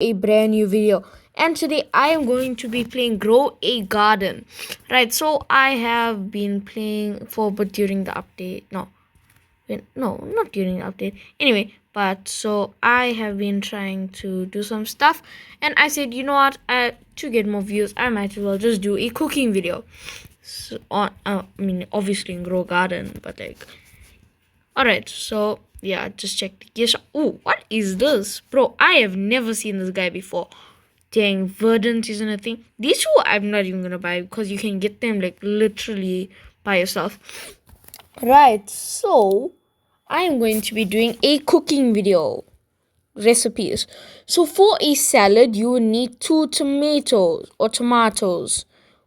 A brand new video, and today I am going to be playing Grow a Garden. Right, so I have been playing for, but during the update, no, not during the update, anyway. But so I have been trying to do some stuff, and I said, you know what, to get more views I might as well just do a cooking video. So on obviously in Grow Garden, but like, alright, so yeah, just check the gear shop. Oh, what is this? Bro, I have never seen this guy before. Dang, Verdant isn't a thing. These two I'm not even gonna buy because you can get them like literally by yourself. Right, so I am going to be doing a cooking video. Recipes. So for a salad, you will need 2 tomatoes,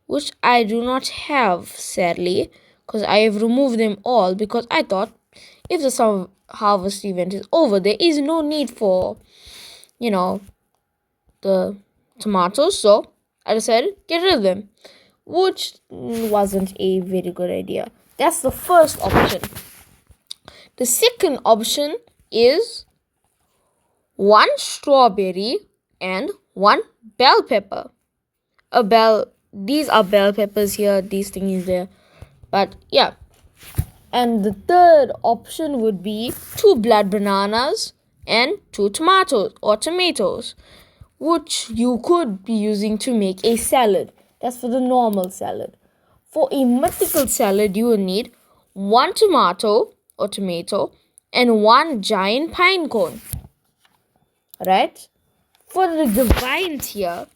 which I do not have, sadly, because I have removed them all because I thought if the summer harvest event is over, there is no need for, the tomatoes. So I decided get rid of them, which wasn't a very good idea. That's the first option. The second option is 1 strawberry and 1 bell pepper. These are bell peppers here, these things there. But yeah. And the third option would be 2 blood bananas and 2 tomatoes, which you could be using to make a salad. That's for the normal salad. For a mythical salad, you will need 1 tomato and 1 giant pine cone. Right? For the divine tier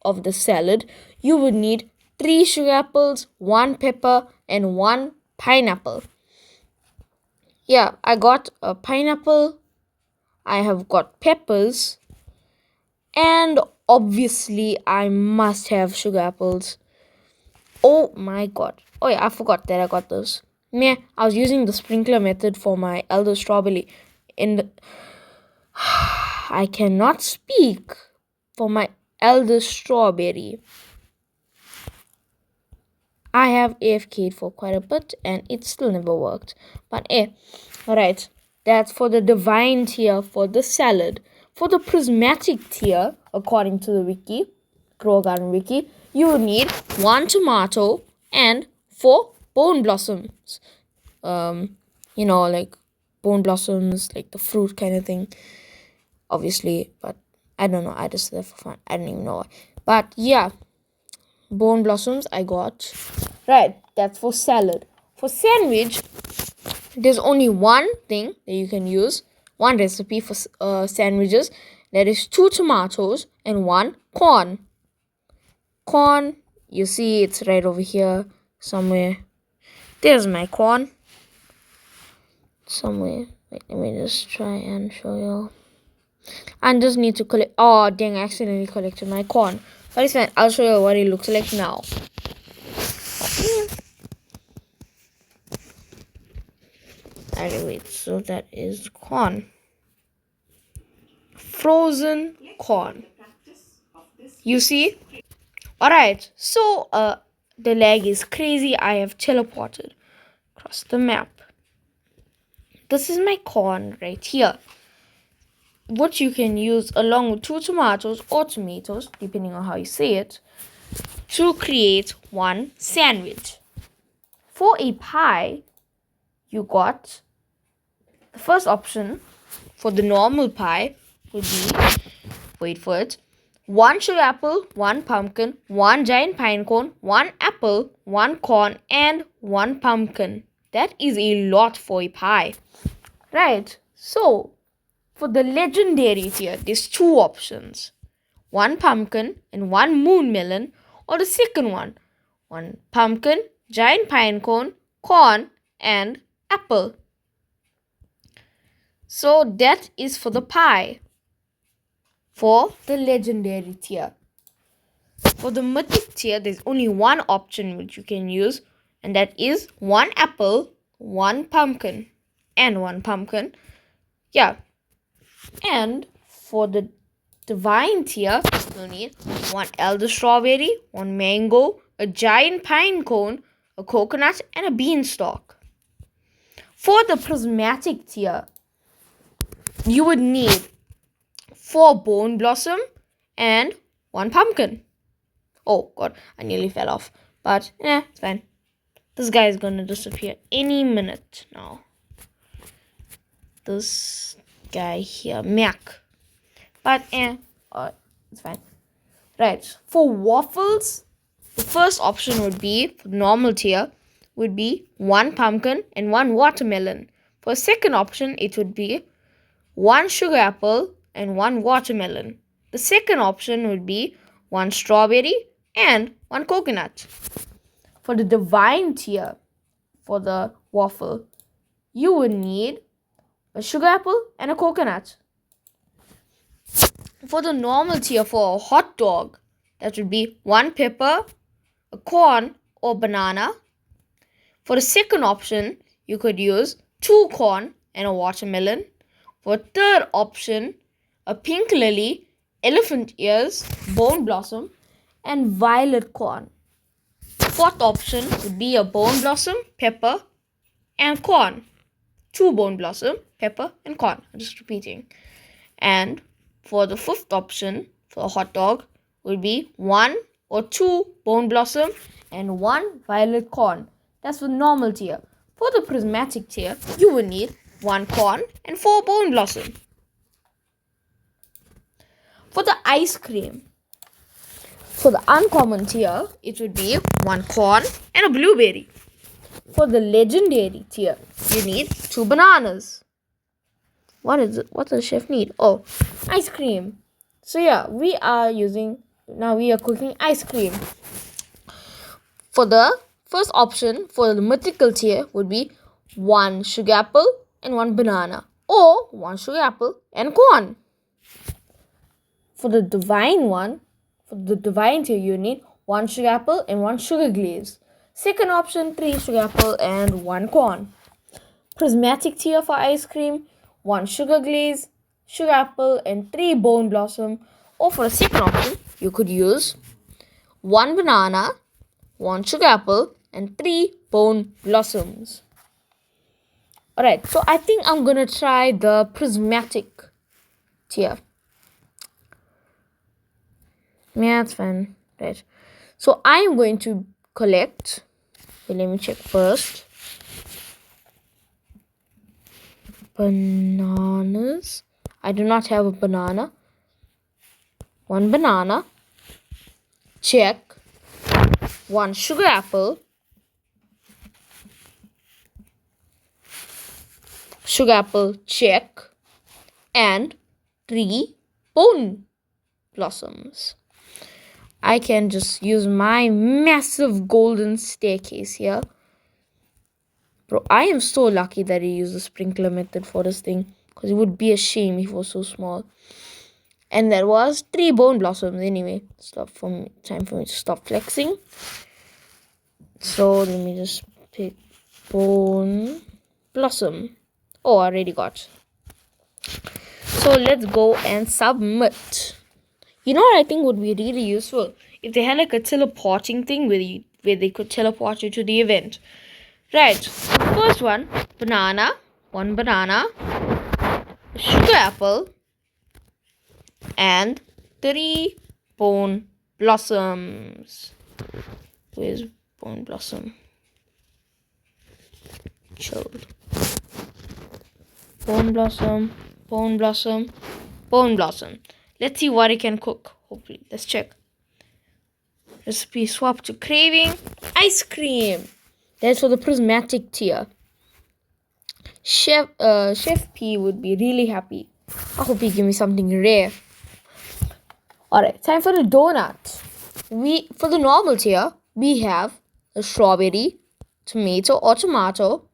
of the salad, you would need 3 sugar apples, 1 pepper, and 1 pineapple. Yeah, I got a pineapple, I have got peppers, and obviously I must have sugar apples. Oh my god. Oh yeah, I forgot that I got those. Meh, I was using the sprinkler method for my elder strawberry. I cannot speak for my elder strawberry. I have AFK'd for quite a bit and it still never worked. But alright, that's for the divine tier for the salad. For the prismatic tier, according to the wiki, Grow Garden wiki, you need 1 tomato and 4 bone blossoms. Like bone blossoms, like the fruit kind of thing. Obviously, but I don't know. I just did it for fun. I don't even know why. But yeah, bone blossoms I got. Right, that's for salad. For sandwich, there's only one thing that you can use, one recipe for sandwiches. That is 2 tomatoes and 1 corn. Corn, you see it's right over here somewhere. There's my corn. Somewhere. Wait, let me just try and show you. I just need to collect. Oh, dang, I accidentally collected my corn. But it's fine. I'll show you what it looks like now. Anyway, so that is corn. Frozen corn. You see? Alright, so the lag is crazy. I have teleported across the map. This is my corn right here, what you can use along with 2 tomatoes or tomatoes, depending on how you say it, to create one sandwich. For a pie, you got the first option for the normal pie would be, wait for it, 1 sugar apple, 1 pumpkin, 1 giant pine cone, 1 apple, 1 corn, and 1 pumpkin. That is a lot for a pie. Right, so for the legendary tier, there's 2 options. 1 pumpkin and 1 moon melon, or the second one, 1 pumpkin, giant pine cone, corn, and apple. So that is for the pie. For the legendary tier. For the mythic tier, there's only one option which you can use, and that is 1 apple, 1 pumpkin, and 1 pumpkin. Yeah. And for the divine tier, you'll need 1 elder strawberry, 1 mango, a giant pine cone, a coconut, and a beanstalk. For the prismatic tier, you would need 4 bone blossom, and 1 pumpkin. Oh god, I nearly fell off. But it's fine. This guy is gonna disappear any minute now. This guy here, Mac. But it's fine. Right. For waffles, the first option would be, for normal tier, would be 1 pumpkin and 1 watermelon. For second option, it would be 1 sugar apple and 1 watermelon. The second option would be 1 strawberry and 1 coconut. For the divine tier, for the waffle, you would need a sugar apple and a coconut. For the normal tier, for a hot dog, that would be 1 pepper, a corn or banana. For the second option, you could use 2 corn and a watermelon. For third option, a pink lily, elephant ears, bone blossom, and violet corn. Fourth option would be a bone blossom, pepper, and corn. 2 bone blossom, pepper, and corn. I'm just repeating. And for the fifth option, for a hot dog, would be 1 or 2 bone blossom and 1 violet corn. That's for normal tier. For the prismatic tier, you will need 1 corn and 4 bone blossom. For the ice cream, for the uncommon tier, it would be 1 corn and a blueberry. For the legendary tier, you need 2 bananas. What does the chef need? Oh, ice cream. So yeah, we are cooking ice cream. For the first option, for the mythical tier, would be 1 sugar apple and 1 banana, or 1 sugar apple and corn. For the divine tier, you need 1 sugar apple and 1 sugar glaze. Second option, 3 sugar apple and 1 corn. Prismatic tier for ice cream, 1 sugar glaze, sugar apple, and 3 bone blossom. Or for a second option, you could use 1 banana, 1 sugar apple, and 3 bone blossoms. Alright, so I think I'm gonna try the prismatic tier. Yeah, that's fine. Right. So I'm going to collect. Okay, let me check first. Bananas. I do not have a banana. 1 banana. Check. 1 sugar apple. Sugar apple, check. And 3 bone blossoms. I can just use my massive golden staircase here. Bro, I am so lucky that he used the sprinkler method for this thing, because it would be a shame if it was so small. And that was 3 bone blossoms anyway. Time for me to stop flexing. So let me just pick bone blossom. Oh, I already got. So let's go and submit. You know what I think would be really useful? If they had like a teleporting thing where they could teleport you to the event. Right, the first one, banana, 1 banana, sugar apple, and 3 bone blossoms. Where's bone blossom? Chilled. Bone blossom, bone blossom, bone blossom. Let's see what it can cook. Hopefully, let's check. Recipe swap to craving. Ice cream. That's for the prismatic tier. Chef P would be really happy. I hope he give me something rare. Alright, time for the donut. For the normal tier, we have a strawberry, tomato or tomato,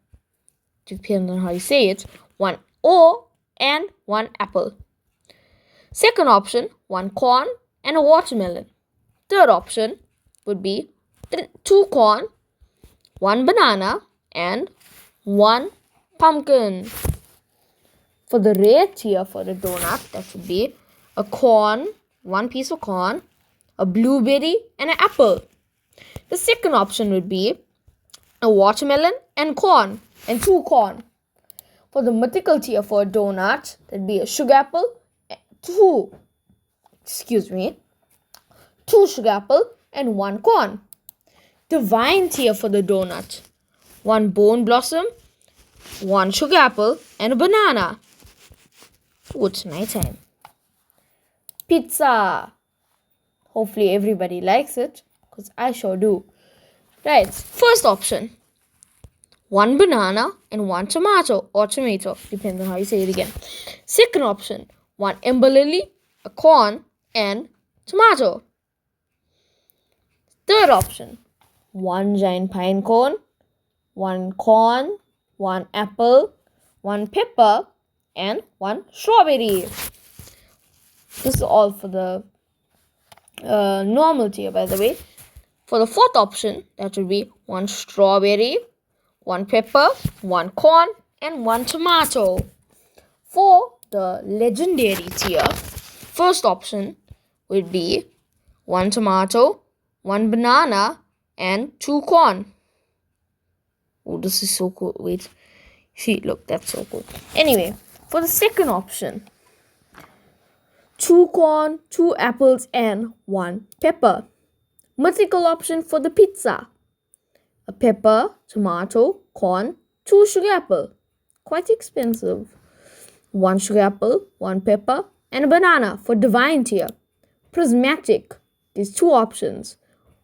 depends on how you say it, 1 and 1 apple. Second option, 1 corn and a watermelon. Third option would be 2 corn, 1 banana, and 1 pumpkin. For the rare tier for the donut, that would be a corn, 1 piece of corn, a blueberry, and an apple. The second option would be a watermelon and corn, and 2 corn. For the mythical tier for a donut, that'd be a sugar apple, two sugar apple and 1 corn. Divine tier for the donut. 1 bone blossom, 1 sugar apple and a banana. Oh, it's nighttime. Pizza. Hopefully everybody likes it, because I sure do. Right, first option. 1 banana and 1 tomato or tomato, depends on how you say it again. Second option, 1 amber lily, a corn and tomato. Third option, 1 giant pine cone, 1 corn, 1 apple, 1 pepper and 1 strawberry. This is all for the normal tier, by the way. For the fourth option, that would be 1 strawberry, 1 pepper, 1 corn and 1 tomato. For the legendary tier, first option would be 1 tomato, 1 banana and 2 corn. Oh, this is so cool. Wait. See, look, that's so cool. Anyway, for the second option, 2 corn, 2 apples and 1 pepper. Mythical option for the pizza. A pepper, tomato, corn, 2 sugar apple. Quite expensive. 1 sugar apple, 1 pepper and a banana for divine tier. Prismatic. There's 2 options.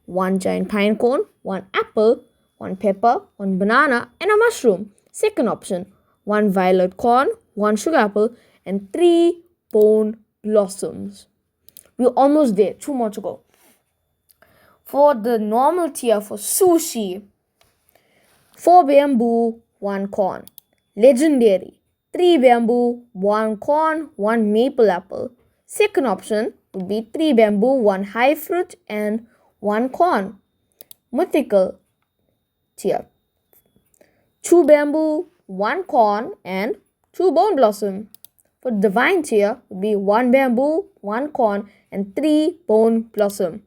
1 giant pine cone, 1 apple, 1 pepper, 1 banana and a mushroom. Second option, 1 violet corn, 1 sugar apple and 3 bone blossoms. We're almost there. 2 more to go. For the normal tier for sushi, 4 bamboo, 1 corn. Legendary, 3 bamboo, 1 corn, 1 maple apple. Second option would be 3 bamboo, 1 high fruit and 1 corn. Mythical tier, 2 bamboo, 1 corn and 2 bone blossom. For divine tier would be 1 bamboo, 1 corn and 3 bone blossom.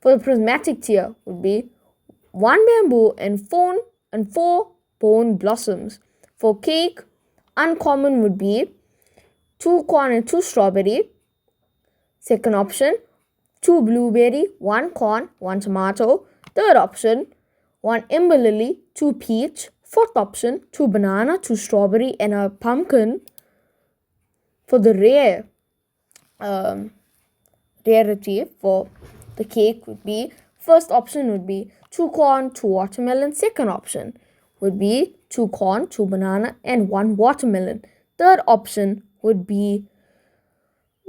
For the prismatic tier would be 1 bamboo and 4 bone blossoms. For cake, uncommon would be 2 corn and 2 strawberry. Second option, 2 blueberry, 1 corn, 1 tomato. Third option, 1 amber lily, 2 peach. Fourth option, 2 banana, 2 strawberry and a pumpkin. For the rarity for the cake would be, first option would be 2 corn, 2 watermelon. Second option would be 2 corn, 2 banana and 1 watermelon. Third option would be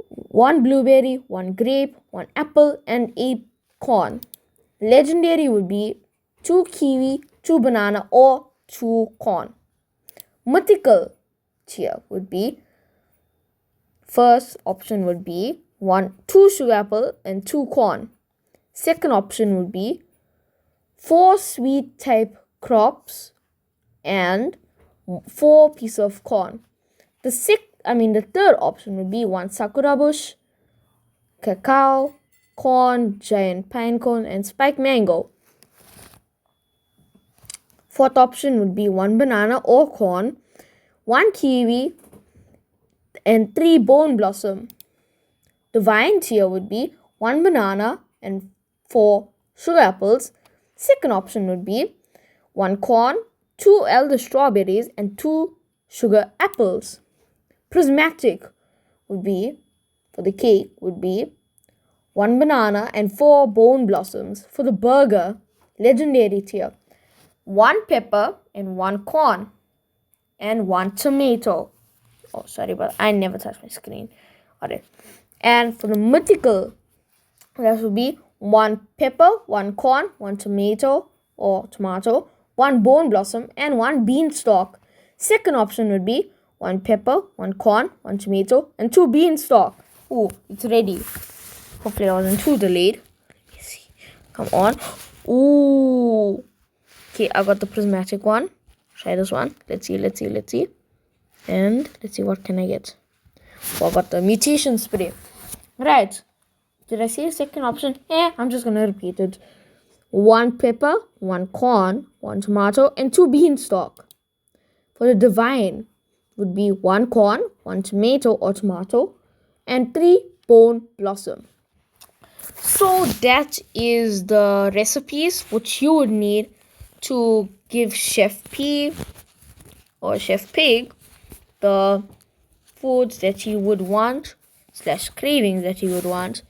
1 blueberry, 1 grape, 1 apple and 8 corn. Legendary would be 2 kiwi, 2 banana or 2 corn. Mythical tier would be, first option would be 2 sugar apple and 2 corn. Second option would be 4 sweet type crops and 4 pieces of corn. The third option would be 1 sakura bush, cacao, corn, giant pine cone and spiked mango. Fourth option would be 1 banana or corn, 1 kiwi and 3 bone blossom. Divine tier would be 1 banana and 4 sugar apples. Second option would be 1 corn, 2 elder strawberries and 2 sugar apples. Prismatic would be, for the cake, would be 1 banana and 4 bone blossoms. For the burger, legendary tier, 1 pepper and 1 corn and 1 tomato. Oh, sorry, but I never touch my screen. Alright. And for the mythical, that would be 1 pepper, 1 corn, 1 tomato or tomato, 1 bone blossom and 1 beanstalk. Second option would be 1 pepper, 1 corn, 1 tomato and 2 beanstalk. Ooh, it's ready. Hopefully I wasn't too delayed. Let me see. Come on. Ooh. Okay, I got the prismatic one. Try this one. Let's see. And let's see, what can I get? Oh, I got the mutation spray. Right. Did I say a second option? I'm just going to repeat it. 1 pepper, 1 corn, 1 tomato, and 2 beanstalk. For the divine, would be 1 corn, 1 tomato or tomato, and 3 bone blossom. So that is the recipes which you would need to give Chef P or Chef Pig the foods that he would want slash cravings that he would want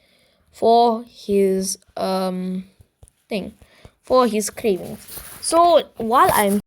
for his thing, for his cravings. So while I'm